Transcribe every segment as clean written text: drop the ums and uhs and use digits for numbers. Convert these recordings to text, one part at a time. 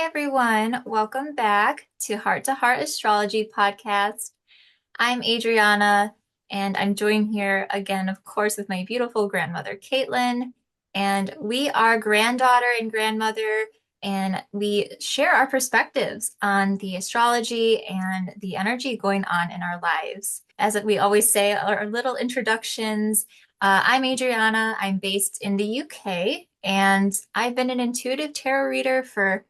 Hi, everyone. Welcome back to Heart Astrology Podcast. I'm Adriana, and I'm joined here again, of course, with my beautiful grandmother, Caitlin. And we are granddaughter and grandmother, and we share our perspectives on the astrology and the energy going on in our lives. As we always say, our little introductions. I'm Adriana. I'm based in the UK, and I've been an intuitive tarot reader for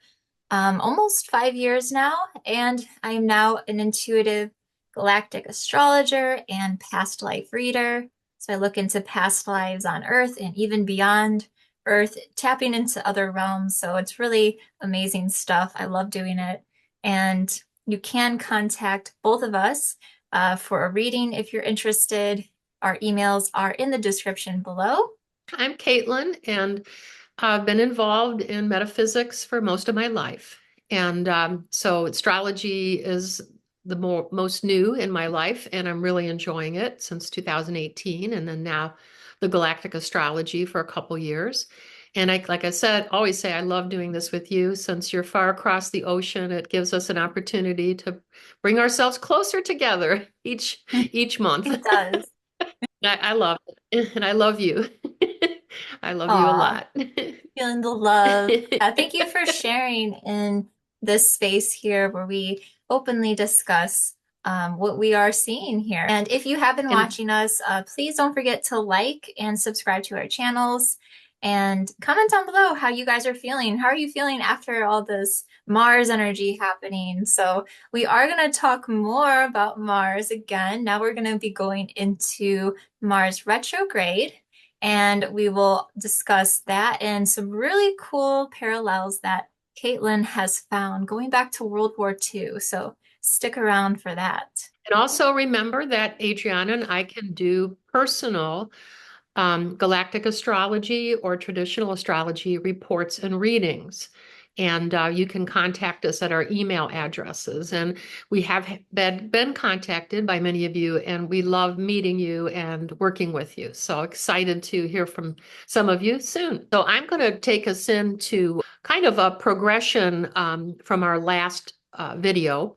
almost 5 years now, and I am now an intuitive galactic astrologer and past life reader. So I look into past lives on Earth and even beyond Earth, tapping into other realms. So it's really amazing stuff. I love doing it. And you can contact both of us for a reading if you're interested. Our emails are in the description below. I'm Caitlin, and I've been involved in metaphysics for most of my life. And so astrology is the most new in my life, and I'm really enjoying it since 2018, and then now the galactic astrology for a couple years. And like I said, always say I love doing this with you since you're far across the ocean. It gives us an opportunity to bring ourselves closer together each month. It does. I love it, and I love you. I love you a Aw. lot. Feeling the love. Thank you for sharing in this space here where we openly discuss what we are seeing here. And if you have been And watching us, please don't forget to like and subscribe to our channels and comment down below how you guys are feeling. How are you feeling after all this Mars energy happening? So we are going to talk more about Mars again. Now we're going to be going into Mars retrograde. And we will discuss that and some really cool parallels that Caitlin has found going back to World War II. So stick around for that. also remember that Adriana and I can do personal galactic astrology or traditional astrology reports and readings. And you can contact us at our email addresses. And we have been contacted by many of you, and we love meeting you and working with you. So excited to hear from some of you soon. So I'm going to take us into kind of a progression from our last video.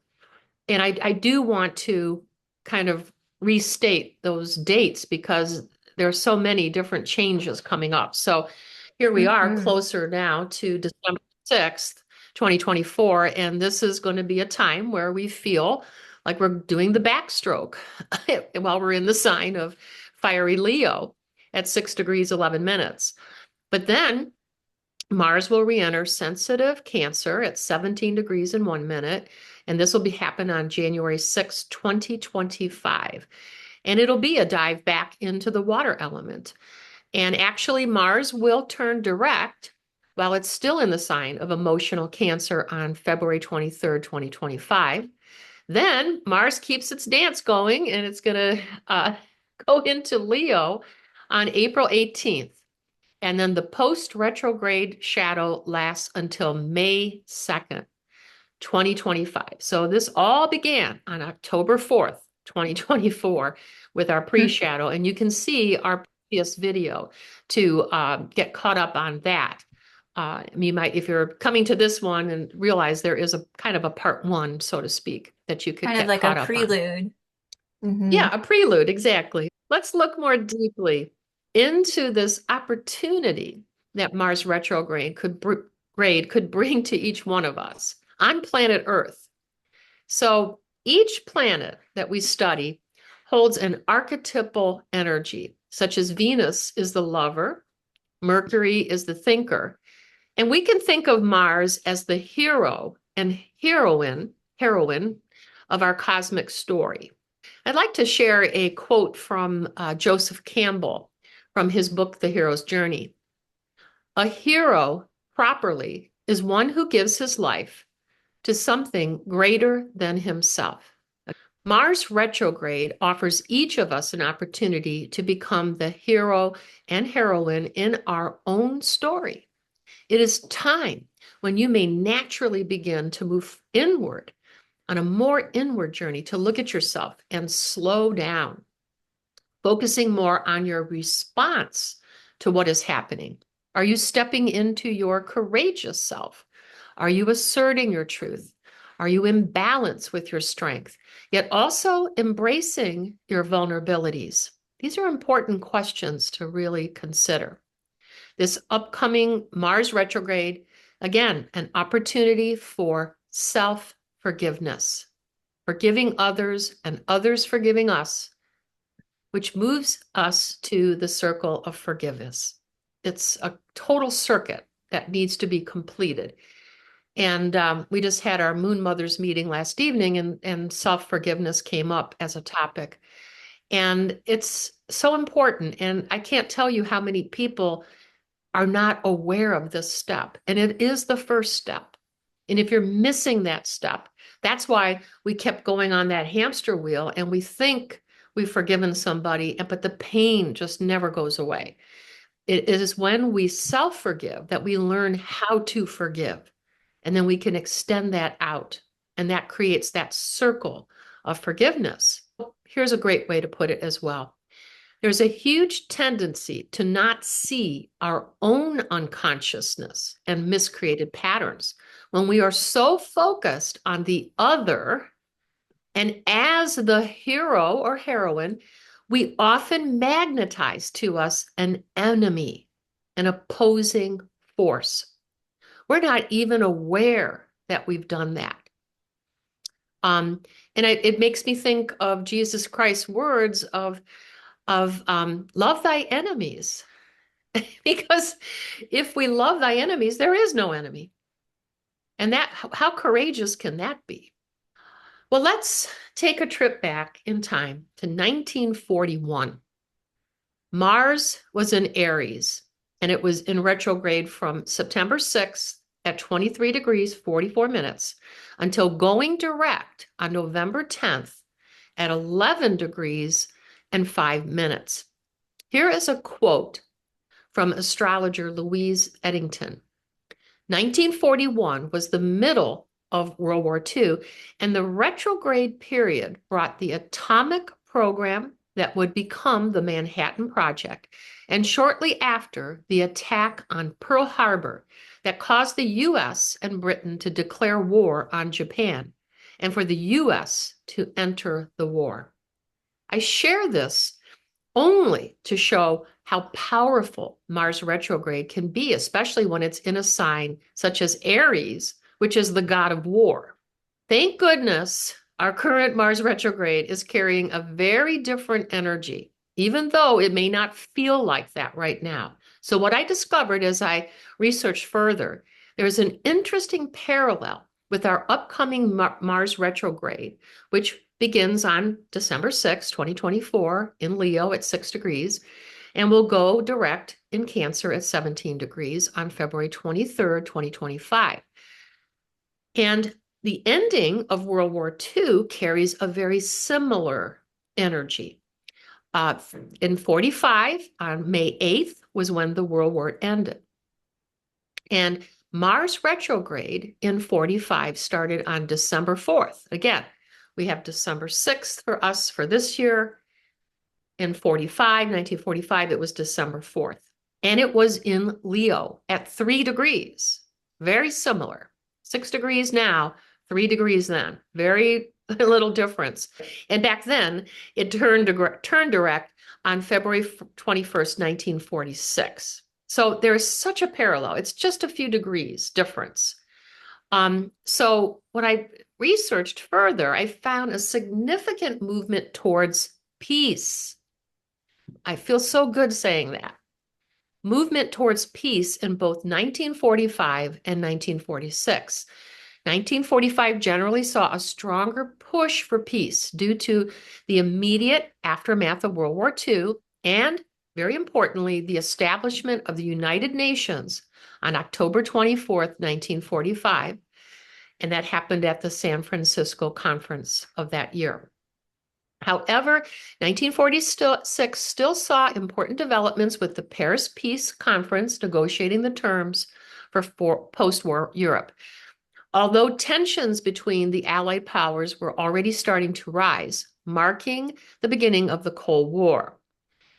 And I do want to kind of restate those dates because there are so many different changes coming up. So here we are Mhm. closer now to December 6th, 2024. And this is going to be a time where we feel like we're doing the backstroke while we're in the sign of fiery Leo at 6 degrees, 11 minutes. But then Mars will re-enter sensitive Cancer at 17 degrees in 1 minute, and this will be happen on January 6, 2025. And it'll be a dive back into the water element. And actually, Mars will turn direct while it's still in the sign of emotional Cancer on February 23rd, 2025. Then Mars keeps its dance going, and it's going to go into Leo on April 18th. And then the post-retrograde shadow lasts until May 2nd, 2025. So this all began on October 4th, 2024, with our pre-shadow. And you can see our previous video to get caught up on that. You might, if you're coming to this one and realize there is a kind of a part one, so to speak, that you could Kind of get like a caught up on. prelude. Hmm. Yeah, a prelude, exactly. Let's look more deeply into this opportunity that Mars retrograde could bring to each one of us on planet Earth. So each planet that we study holds an archetypal energy, such as Venus is the lover, Mercury is the thinker, and we can think of Mars as the hero and heroine of our cosmic story. I'd like to share a quote from Joseph Campbell from his book, The Hero's Journey. A hero, properly, is one who gives his life to something greater than himself. Mars retrograde offers each of us an opportunity to become the hero and heroine in our own story. It is time when you may naturally begin to move inward on a more inward journey to look at yourself and slow down, focusing more on your response to what is happening. Are you stepping into your courageous self? Are you asserting your truth? Are you in balance with your strength, yet also embracing your vulnerabilities? These are important questions to really consider. This upcoming Mars retrograde, again, an opportunity for self-forgiveness, forgiving others and others forgiving us, which moves us to the circle of forgiveness. It's a total circuit that needs to be completed. And we just had our Moon Mothers meeting last evening, and self-forgiveness came up as a topic. And it's so important. And I can't tell you how many people are not aware of this step. And it is the first step. And if you're missing that step, that's why we kept going on that hamster wheel and we think we've forgiven somebody, but the pain just never goes away. It is when we self-forgive that we learn how to forgive. And then we can extend that out. And that creates that circle of forgiveness. Here's a great way to put it as well. There's a huge tendency to not see our own unconsciousness and miscreated patterns when we are so focused on the other. And as the hero or heroine, we often magnetize to us an enemy, an opposing force. We're not even aware that we've done that. It makes me think of Jesus Christ's words of love thy enemies. Because if we love thy enemies, there is no enemy. And that, how courageous can that be? Well, let's take a trip back in time to 1941. Mars was in Aries, and it was in retrograde from September 6th at 23 degrees, 44 minutes, until going direct on November 10th at 11 degrees and 5 minutes. Here is a quote from astrologer Louise Eddington. 1941 was the middle of World War II, and the retrograde period brought the atomic program that would become the Manhattan Project, and shortly after, the attack on Pearl Harbor that caused the US and Britain to declare war on Japan, and for the US to enter the war. I share this only to show how powerful Mars retrograde can be, especially when it's in a sign such as Aries, which is the god of war. Thank goodness our current Mars retrograde is carrying a very different energy, even though it may not feel like that right now. So what I discovered as I researched further, there's an interesting parallel with our upcoming Mars retrograde, which begins on December 6, 2024 in Leo at 6 degrees, and will go direct in Cancer at 17 degrees on February 23rd, 2025. And the ending of World War II carries a very similar energy. In 45, on May 8th, was when the World War ended. And Mars retrograde in 45 started on December 4th. Again, we have December 6th for us for this year. In 1945, it was December 4th. And it was in Leo at 3 degrees. Very similar. 6 degrees now, 3 degrees then. Very little difference. And back then, it turned direct on February 21st, 1946. So there's such a parallel. It's just a few degrees difference. So when I researched further, I found a significant movement towards peace. I feel so good saying that. Movement towards peace in both 1945 and 1946. 1945 generally saw a stronger push for peace due to the immediate aftermath of World War II and, very importantly, the establishment of the United Nations on October 24th, 1945, and that happened at the San Francisco conference of that year. However, 1946 still saw important developments with the Paris Peace Conference negotiating the terms for post-war Europe. Although tensions between the Allied powers were already starting to rise, marking the beginning of the Cold War.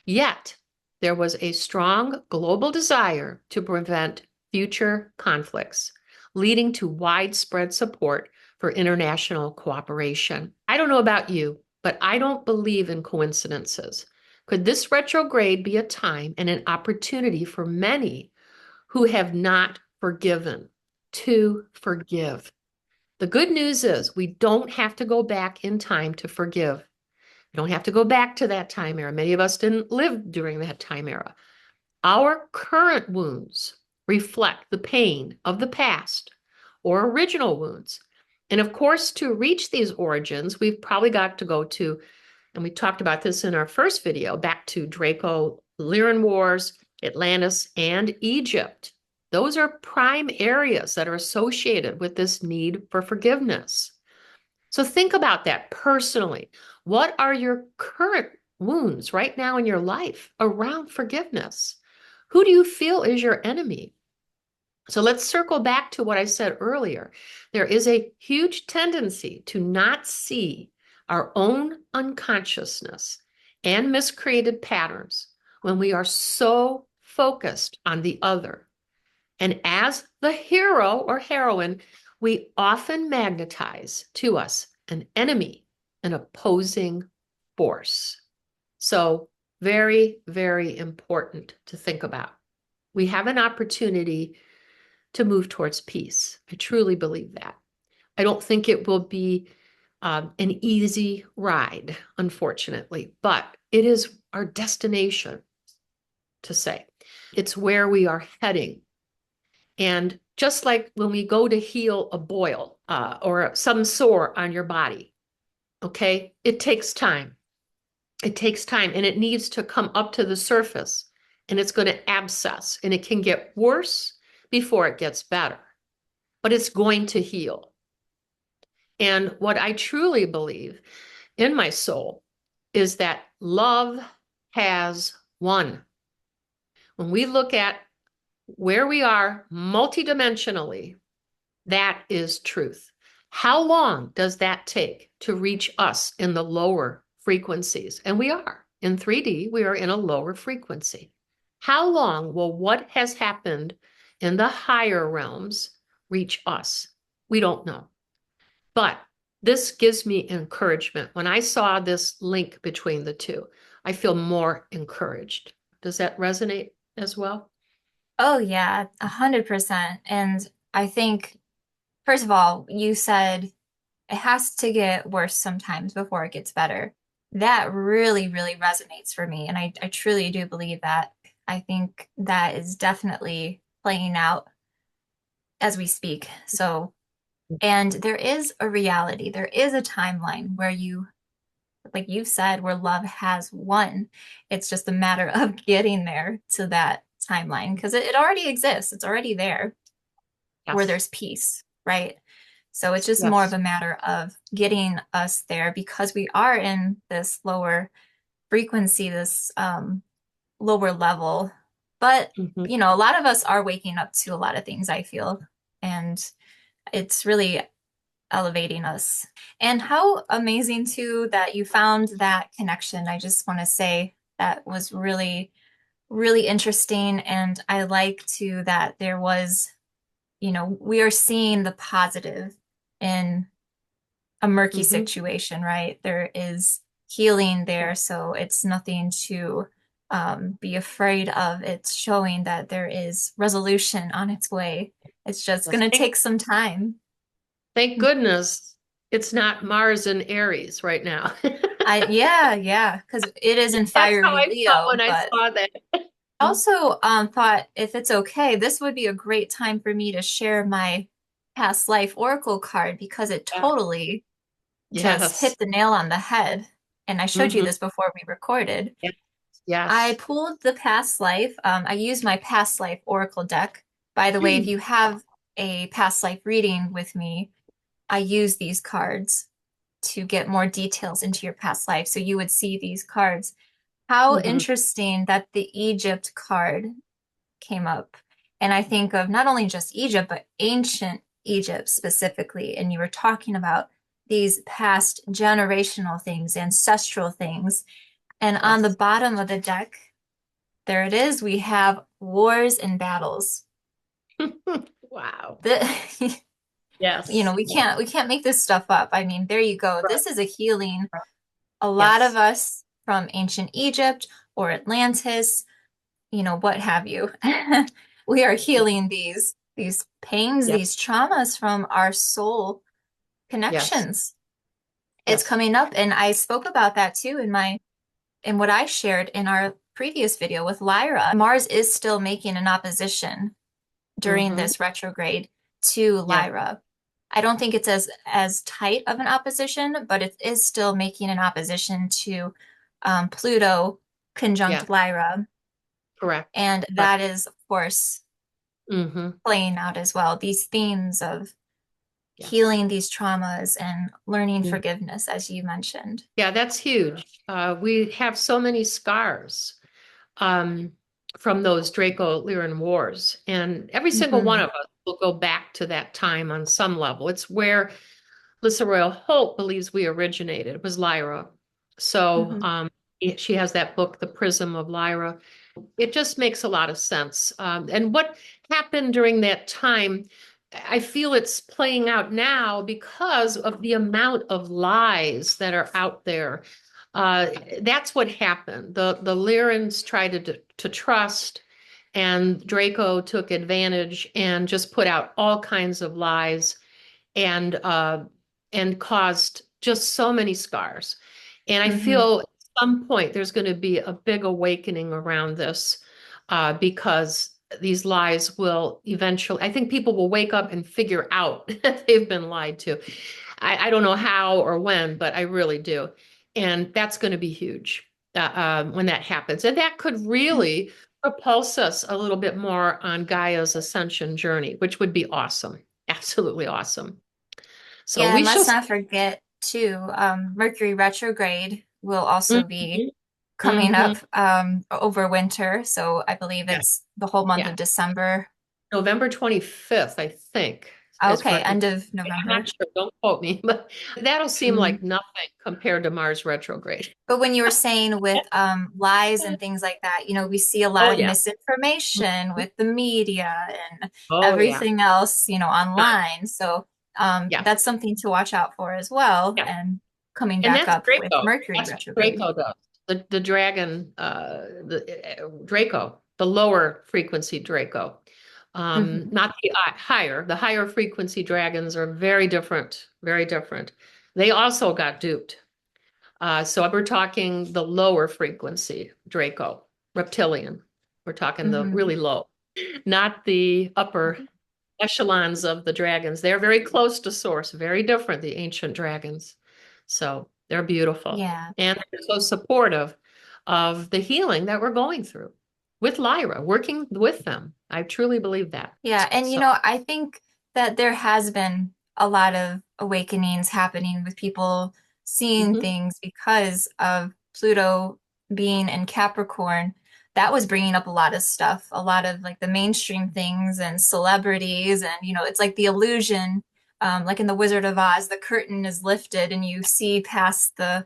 Yet, there was a strong global desire to prevent future conflicts, leading to widespread support for international cooperation. I don't know about you, but I don't believe in coincidences. Could this retrograde be a time and an opportunity for many who have not forgiven to forgive? The good news is we don't have to go back in time to forgive. We don't have to go back to that time era. Many of us didn't live during that time era. Our current wounds reflect the pain of the past or original wounds. And of course, to reach these origins, we've probably got to go to, and we talked about this in our first video, back to Draco, Lyran Wars, Atlantis, and Egypt. Those are prime areas that are associated with this need for forgiveness. So think about that personally. What are your current wounds right now in your life around forgiveness? Who do you feel is your enemy? So let's circle back to what I said earlier. There is a huge tendency to not see our own unconsciousness and miscreated patterns when we are so focused on the other. And as the hero or heroine, we often magnetize to us an enemy, an opposing force. So very, very important to think about. We have an opportunity to move towards peace. I truly believe that. I don't think it will be an easy ride, unfortunately, but it is our destination to say. It's where we are heading. And just like when we go to heal a boil or some sore on your body, okay, it takes time. It takes time and it needs to come up to the surface and it's going to abscess and it can get worse before it gets better, but it's going to heal. And what I truly believe in my soul is that love has won. When we look at where we are multidimensionally, that is truth. How long does that take to reach us in the lower frequencies? And we are in 3D, we are in a lower frequency. How long will what has happened in the higher realms reach us? We don't know. But this gives me encouragement. When I saw this link between the two, I feel more encouraged. Does that resonate as well? Oh yeah, 100%. And I think, first of all, you said it has to get worse sometimes before it gets better. That really, really resonates for me. And I truly do believe that. I think that is definitely playing out as we speak. So, and there is a reality, there is a timeline where you, like you've said, where love has won. It's just a matter of getting there to that timeline because it already exists, it's already there where Yes. there's peace, right? So it's just more of Yes. a matter of getting us there because we are in this lower frequency, this lower level. But, Mhm. you know, a lot of us are waking up to a lot of things, I feel. And it's really elevating us. And how amazing, too, that you found that connection. I just want to say that was really, really interesting. And I like, too, that there was, you know, we are seeing the positive in a murky Mhm. situation, right? There is healing there, so it's nothing to be afraid of. It's showing that there is resolution on its way. It's just Yes. going to take some time. Thank goodness it's not Mars and Aries right now. Yeah, because it is in That's how fiery I felt Leo, when I but saw that. also thought if it's okay, this would be a great time for me to share my past life oracle card because it Yeah. totally just Yes. hit the nail on the head. And I showed you Hmm. this before we recorded. Yes. I Yes. pulled the past life. I used my past life oracle deck. By the way, if you have a past life reading with me, I use these cards to get more details into your past life. So you would see these cards. How Hmm. interesting that the Egypt card came up. And I think of not only just Egypt, but ancient Egypt specifically. And you were talking about these past generational things, ancestral things. And on the Yes. bottom of the deck, there it is. We have wars and battles. Wow. The, Yes. we can't make this stuff up. I mean, there you go. Right. This is a healing. A lot of Yes. us from ancient Egypt or Atlantis, what have you. We are healing these pains, Yes. these traumas from our soul Yes. connections. It's Yes. coming up, and I spoke about that too in what I shared in our previous video with Lyra. Mars is still making an opposition during Mm-hmm. this retrograde to Yeah. Lyra. I don't think it's as tight of an opposition, but it is still making an opposition to Pluto Yeah. conjunct Lyra. Correct. And Right. that is, of course, Mm-hmm. playing out as well. These themes of Yes. healing these traumas and learning Mm. forgiveness, as you mentioned. Yeah, that's huge. We have so many scars um, from those Draco-Lyran wars, and every single one Hmm. of us will go back to that time on some level. It's where Lisa Royal Holt believes we originated, was Lyra. So Hmm. she has that book, The Prism of Lyra. It just makes a lot of sense. And what happened during that time, I feel it's playing out now because of the amount of lies that are out there. Uh, that's what happened. The Lyrans tried to trust, and Draco took advantage and just put out all kinds of lies and caused just so many scars. And I Hmm. feel at some point there's going to be a big awakening around this because these lies will eventually, I think people will wake up and figure out that they've been lied to. I don't know how or when, but I really do. And that's going to be huge when that happens. And that could really propulse us a little bit more on Gaia's ascension journey, which would be awesome. Absolutely awesome. So Yeah, we and shall let's see. not forget too, Mercury retrograde will also be Mhm. coming up Mhm. over winter. So I believe Yeah. it's the whole month Yeah. of December. November 25th, I think, is Okay, Mercury. end of I'm not November. sure, don't quote me, but that'll seem Mm. like nothing compared to Mars retrograde. But when you were saying with lies and things like that, we see a lot Oh, of yeah. misinformation Mhm. with the media and Oh, yeah. everything else, online. So Yeah. that's something to watch out for as well. Yeah. And coming And back that's up with Draco. Mercury That's what retrograde. Draco does. The dragon, Draco, the lower frequency Draco. Hmm. Not the higher. The higher frequency dragons are very different, very different. They also got duped. So we're talking the lower frequency Draco, reptilian. We're talking the Hmm. really low, not the upper echelons of the dragons. They're very close to source, very different, the ancient dragons. So they're beautiful. Yeah. And they're so supportive of the healing that we're going through with Lyra, working with them. I truly believe that. Yeah, and So, I think that there has been a lot of awakenings happening with people seeing mhm. things because of Pluto being in Capricorn. That was bringing up a lot of stuff, a lot of like the mainstream things and celebrities, and it's like the illusion, like in The Wizard of Oz, the curtain is lifted and you see past the Yeah.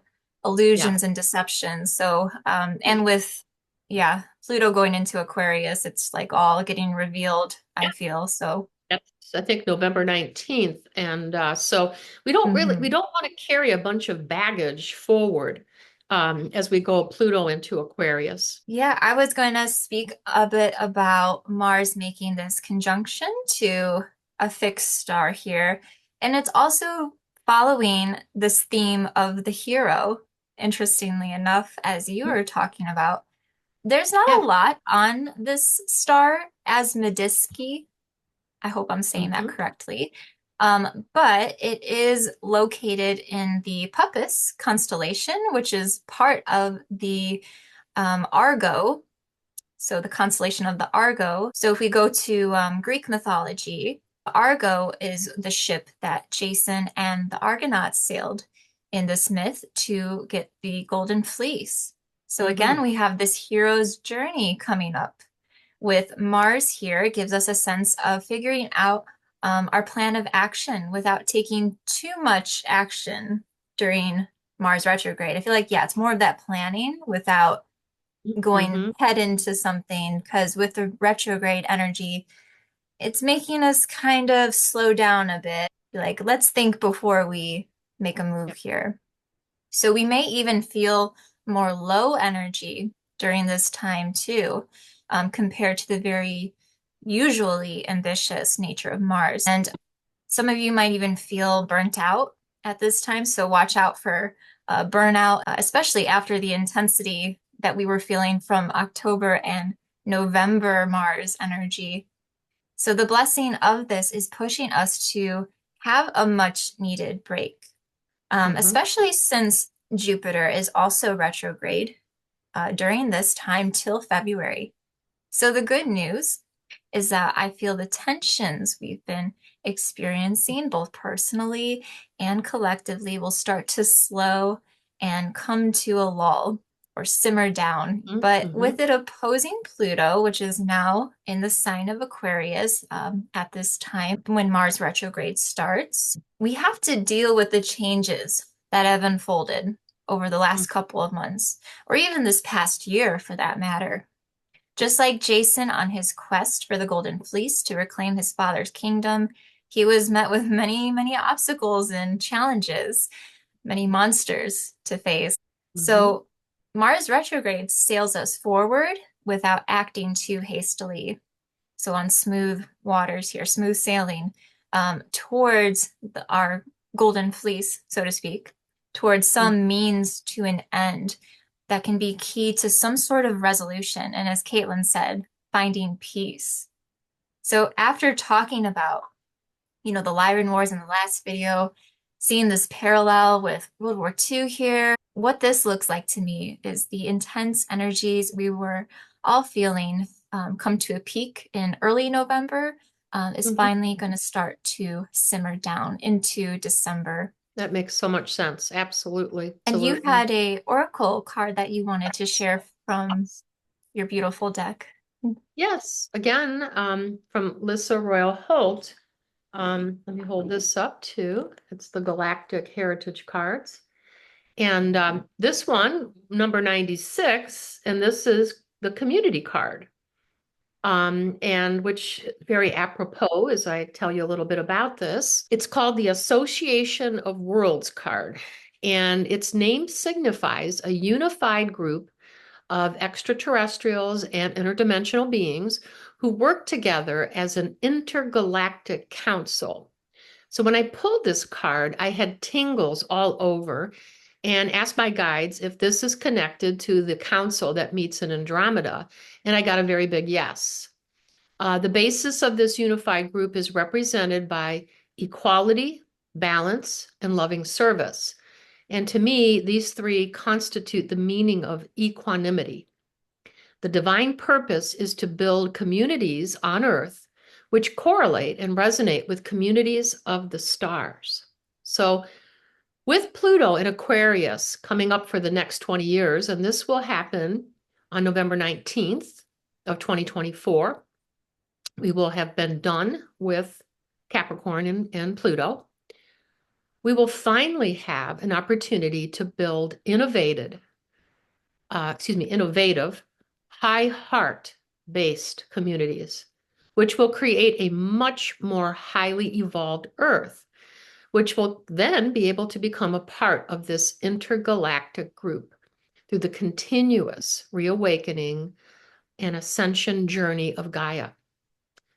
illusions and deceptions. So, and with yeah, Pluto going into Aquarius, it's like all getting revealed, I feel. So, That's, I think, November 19th. And so we mhm. don't want to carry a bunch of baggage forward as we go Pluto into Aquarius. Yeah, I was going to speak a bit about Mars making this conjunction to a fixed star here. And it's also following this theme of the hero, interestingly enough, as you were talking about. There's not Yeah. a lot on this star as Mediski. I hope I'm saying that Mhm. correctly. But it is located in the Puppis constellation, which is part of the Argo, so the constellation of the Argo. So if we go to Greek mythology, Argo is the ship that Jason and the Argonauts sailed in this myth to get the Golden Fleece. So again, Mhm. we have this hero's journey coming up with Mars here. It gives us a sense of figuring out our plan of action without taking too much action during Mars retrograde. I feel like, yeah, it's more of that planning without going Mhm. head into something because with the retrograde energy, It's making us kind of slow down a bit. Like, let's think before we make a Yeah. move here. So we may even feel more low energy during this time too, compared to the very usually ambitious nature of Mars. And some of you might even feel burnt out at this time. So watch out for burnout, especially after the intensity that we were feeling from October and November Mars energy. So the blessing of this is pushing us to have a much needed break, Hmm. especially since Jupiter is also retrograde during this time till February. So the good news is that I feel the tensions we've been experiencing, both personally and collectively, will start to slow and come to a lull or simmer down. But Hmm. with it opposing Pluto, which is now in the sign of Aquarius at this time when Mars retrograde starts, we have to deal with the changes that have unfolded over the last couple of months, or even this past year for that matter. Just like Jason on his quest for the Golden Fleece to reclaim his father's kingdom, he was met with many, many obstacles and challenges, many monsters to face. Hmm. So Mars retrograde sails us forward without acting too hastily. So on smooth waters here, smooth sailing towards our golden fleece, so to speak, towards some means to an end that can be key to some sort of resolution. And as Caitlin said, finding peace. So after talking about, the Lyran Wars in the last video, seeing this parallel with World War II here, what this looks like to me is the intense energies we were all feeling come to a peak in early November is Hmm. finally going to start to simmer down into December. That makes so much sense. Absolutely. So And we're you in. had a oracle card that you wanted to Yes. share from Yes. your beautiful deck. Yes. Again, from Lissa Royal Holt. Let me hold this up too. It's the Galactic Heritage cards. And this one, number 96, and this is the community card. And which very apropos as I tell you a little bit about this. It's called the Association of Worlds card. And its name signifies a unified group of extraterrestrials and interdimensional beings who work together as an intergalactic council. So when I pulled this card, I had tingles all over and asked my guides if this is connected to the council that meets in Andromeda. And I got a very big yes. The basis of this unified group is represented by equality, balance, and loving service. And to me, these three constitute the meaning of equanimity. The divine purpose is to build communities on Earth which correlate and resonate with communities of the stars. So, with Pluto in Aquarius coming up for the next 20 years, and this will happen on November 19th of 2024, we will have been done with Capricorn and Pluto. We will finally have an opportunity to build innovative, high heart based communities, which will create a much more highly evolved Earth, which will then be able to become a part of this intergalactic group through the continuous reawakening and ascension journey of Gaia.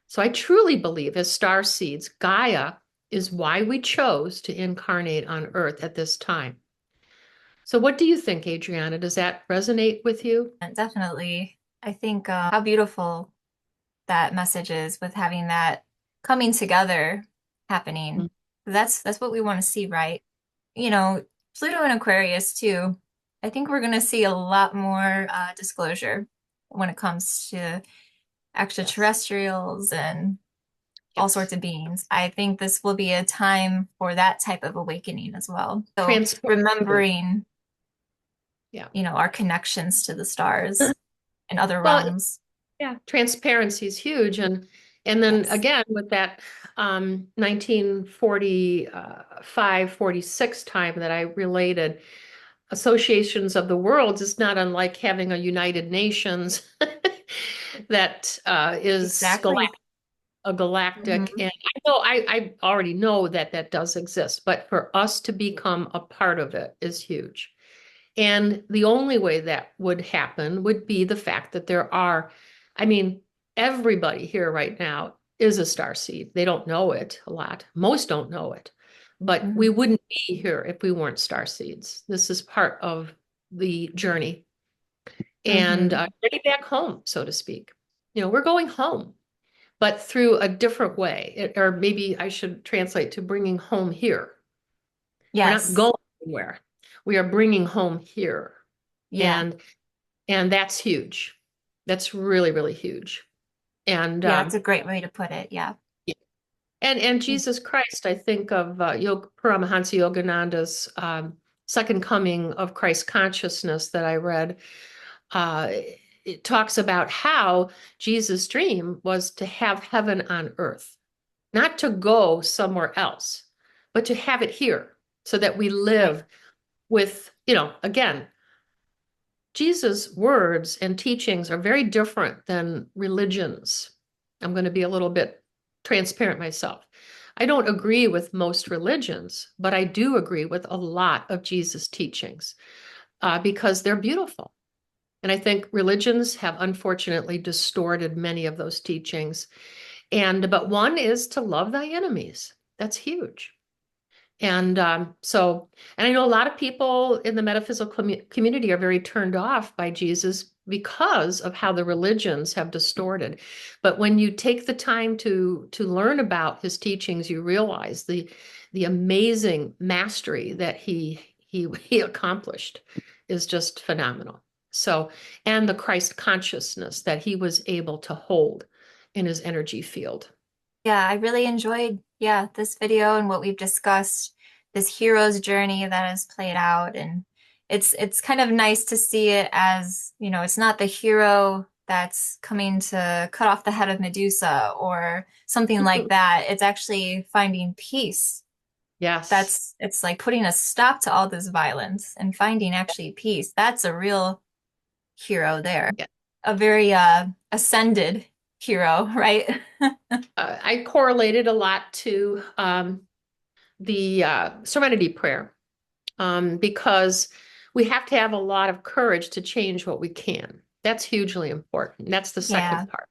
So I truly believe, as star seeds, Gaia is why we chose to incarnate on Earth at this time. So, what do you think, Adriana? Does that resonate with you? And definitely, I think how beautiful that message is with having that coming together happening. That's what we want to see, right? You know, Pluto and Aquarius too. I think we're going to see a lot more disclosure when it comes to Yes. extraterrestrials and all Yes. sorts of beings. I think this will be a time for that type of awakening as well. So Transparency. remembering, Yeah. our connections to the stars and other Well, realms. yeah, transparency is huge. And then Yes, again with that 1945, 46 time that I related, associations of the worlds is not unlike having a United Nations that is exactly. galactic. a galactic, Hmm. and I already know that that does exist, but for us to become a part of it is huge. And the only way that would happen would be the fact that there are, I mean, everybody here right now is a star seed. They don't know it a lot. Most don't know it, but we Hmm. wouldn't be here if we weren't star seeds. This is part of the journey and Hmm. getting back home, so to speak. We're going home, but through a different way. Or maybe I should translate to bringing home here. We're not Yes. going anywhere. We are bringing home here. Yeah. And and that's huge. That's really, really huge. And Yeah, that's a great way to put it. Yeah. and Jesus Christ, I think of Paramahansa Yogananda's Second Coming of Christ Consciousness that I read. Uh, it talks about how Jesus' dream was to have heaven on earth, not to go somewhere else, but to have it here so that we Right. live with, again, Jesus' words and teachings are very different than religions. I'm going to be a little bit transparent myself. I don't agree with most religions, but I do agree with a lot of Jesus' teachings because they're beautiful. And I think religions have unfortunately distorted many of those teachings. But one is to love thy enemies. That's huge. And I know a lot of people in the metaphysical community are very turned off by Jesus because of how the religions have distorted. But when you take the time to learn about his teachings, you realize the amazing mastery that he accomplished is just phenomenal. So, and the Christ consciousness that he was able to hold in his energy field. Yeah, I really enjoyed, yeah, this video and what we've discussed, this hero's journey that has played out. And it's kind of nice to see it as, it's not the hero that's coming to cut off the head of Medusa or something like that. It's actually finding peace. Yes. It's like putting a stop to all this violence and finding actually peace. That's a real hero there. A very ascended hero, right? I correlated a lot to the Serenity Prayer because we have to have a lot of courage to change what we can. That's hugely important. That's the Yeah. second part.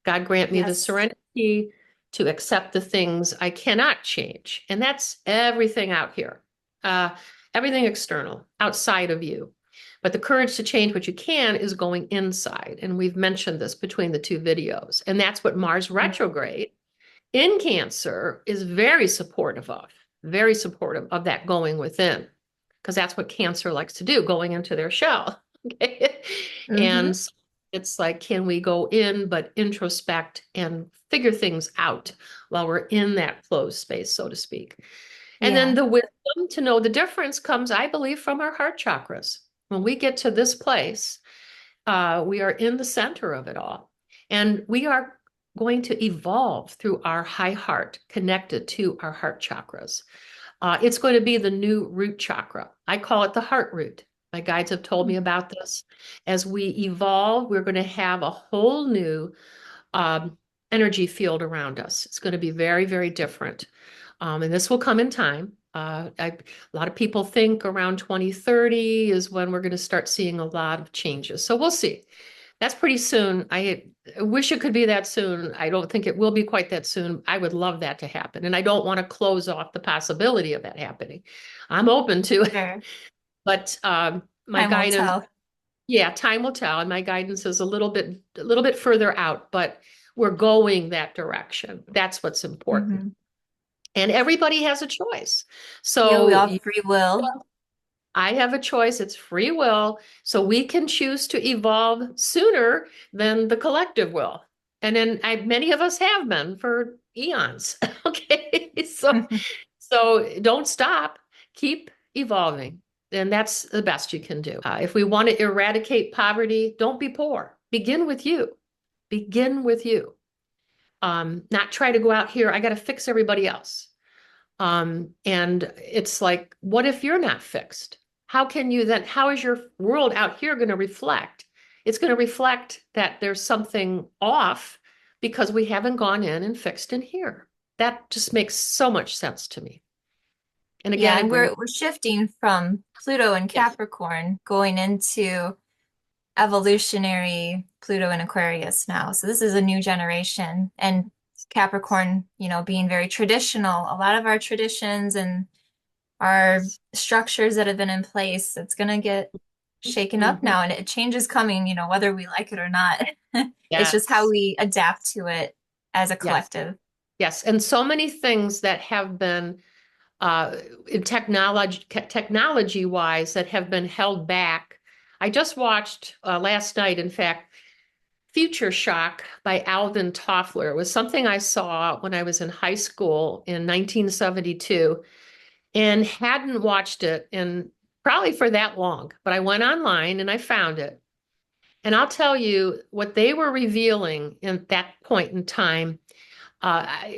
God grant me the Yes. serenity to accept the things I cannot change. And that's everything out here, uh, everything external, outside of you. But the courage to change what you can is going inside. And we've mentioned this between the two videos. And that's what Mars retrograde in Cancer is very supportive of that going within, because that's what Cancer likes to do, going into their shell. Okay. Hmm. And so it's like, can we go in but introspect and figure things out while we're in that closed space, so to speak? And then Yeah. the wisdom to know the difference comes, I believe, from our heart chakras. When we get to this place, we are in the center of it all. And we are going to evolve through our high heart connected to our heart chakras. It's going to be the new root chakra. I call it the heart root. My guides have told me about this. As we evolve, we're going to have a whole new um, energy field around us. It's going to be very, very different. And this will come in time. A lot of people think around 2030 is when we're going to start seeing a lot of changes. So we'll see. That's pretty soon. I wish it could be that soon. I don't think it will be quite that soon. I would love that to happen. And I don't want to close off the possibility of that happening. I'm open to it. Sure. But my Time will guidance, tell. yeah, time will tell. And my guidance is a little bit further out, but we're going that direction. That's what's important. Hmm. And everybody has a choice. Yeah, we So all have free will. I have a choice. It's free will. So we can choose to evolve sooner than the collective will. And then many of us have been for eons. Okay. So don't stop. Keep evolving. And that's the best you can do. If we want to eradicate poverty, don't be poor. Begin with you. Begin with you. Not try to go out here. I got to fix everybody else. And it's like, what if you're not fixed? How is your world out here going to reflect? It's going to reflect that there's something off because we haven't gone in and fixed in here. That just makes so much sense to me. And again, Yeah, and agree with, we're shifting from Pluto and yes. Capricorn going into evolutionary Pluto and Aquarius now. So this is a new generation. And Capricorn, being very traditional, a lot of our traditions and our structures that have been in place, it's going to get shaken up Mhm. now. And change is coming, whether we like it or not. It's just how Yes. we adapt to it as a Yes. collective. Yes. And so many things that have been in technology wise that have been held back. I just watched last night, in fact, Future Shock by Alvin Toffler. It was something I saw when I was in high school in 1972 and hadn't watched it in probably for that long, but I went online and I found it. And I'll tell you what they were revealing in that point in time.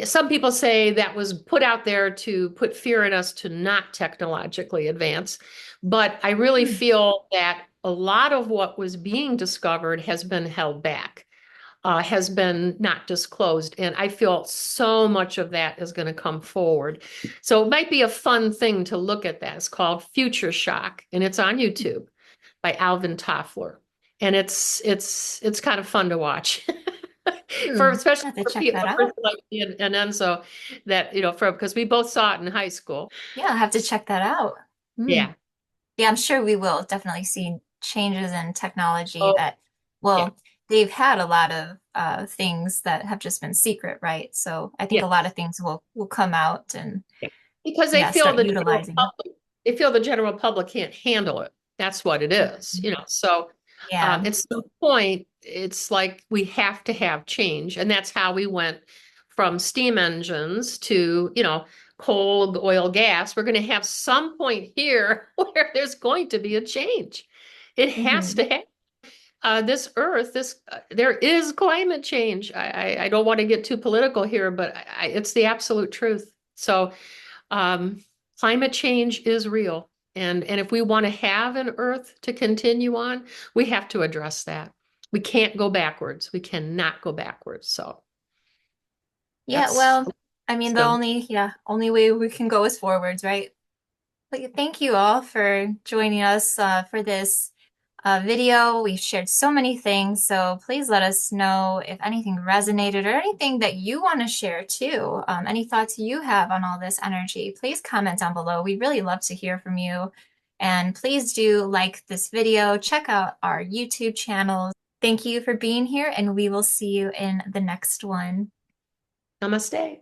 Some people say that was put out there to put fear in us to not technologically advance. But I really Hmm. feel that a lot of what was being discovered has been held back, has been not disclosed. And I feel so much of that is going to come forward. So it might be a fun thing to look at that. It's called Future Shock, and it's on YouTube by Alvin Toffler. And it's kind of fun to watch. For Hmm. I especially have to for check people, that a person out. like me and Enzo, that for because we both saw it in high school. Yeah, I'll have to check that out. Hmm. Yeah. Yeah, I'm sure we will definitely see changes in technology Oh, that, yeah. well, they've had a lot of things that have just been secret, right? So I think Yeah. a lot of things will come out and Yeah. Because yeah, start utilizing them. they feel the general public can't handle it. That's what it is, Mhm. So Yeah. at some point, it's like we have to have change, and that's how we went from steam engines to, coal, oil, gas. We're going to have some point here where there's going to be a change. It has Hmm. to happen. This Earth, there is climate change. I don't want to get too political here, but it's the absolute truth. So um, climate change is real, and if we want to have an Earth to continue on, we have to address that. We can't go backwards. We cannot go backwards. So Yeah, that's well, I mean, the wisdom. only way we can go is forwards, right? But yeah, thank you all for joining us for this video. We've shared so many things, so please let us know if anything resonated or anything that you want to share too. Any thoughts you have on all this energy, please comment down below. We really love to hear from you. And please do like this video, check out our YouTube channel. Thank you for being here, and we will see you in the next one. Namaste.